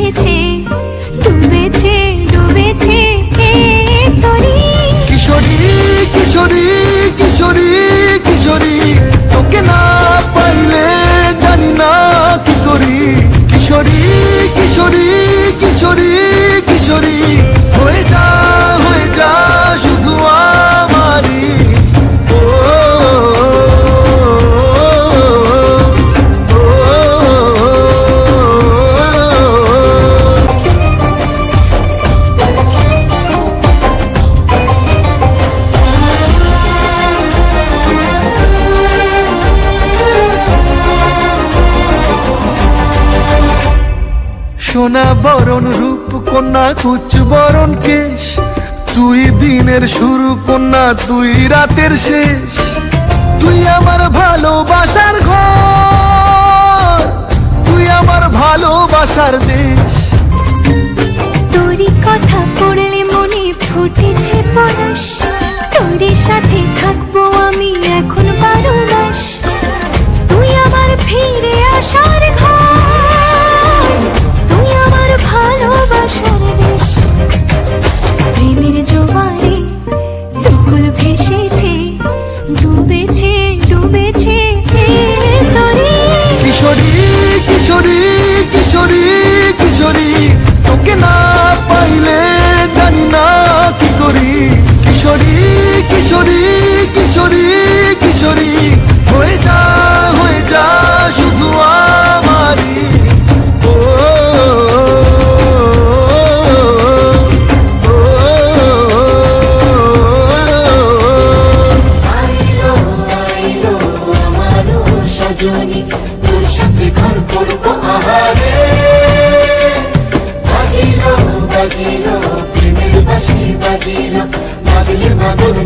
ভেসেছে, ডুবেছে ডুবেছে তরি। কিশোরী কিশোরী কিশোরী কিশোরী, তোকে না পাইলে জানি না কি করি। কিশোরী কিশোরী কিশোরী কিশোরী, হয়ে যা শুধু আমারই। সোনা বরণ রূপ কন্যা কুচ বরণ কেশ, তুই দিনের শুরু কন্যা তুই রাতের শেষ। তুই আমার ভালোবাসার ঘর, তুই আমার ভালোবাসার দেশ। তোরই কথা পড়লে মনে ফুটেছে পরশ, তোরই সাথে থাকবো আমি এখন 12 মাস। তুই আমার ফিরে আসার ঘর, তুই আমার ভালোবাসার দেশ। প্রেমের জোয়ারে দুকুল ভেসেছে, ডুবেছে ডুবেছে তরি। কিশোরী কিশোরী কিশোরী কিশোরী, তোকে না পাইলে জানি না কি করি। কিশোরী কিশোরী কিশোরী কিশোরী, হয়ে যা শুধু আমারই। তোর সাথে ঘর করবো আহারে, বাজিলো বাজিলো প্রেমের বাঁশি বাজিলো, বাজলে মাদল।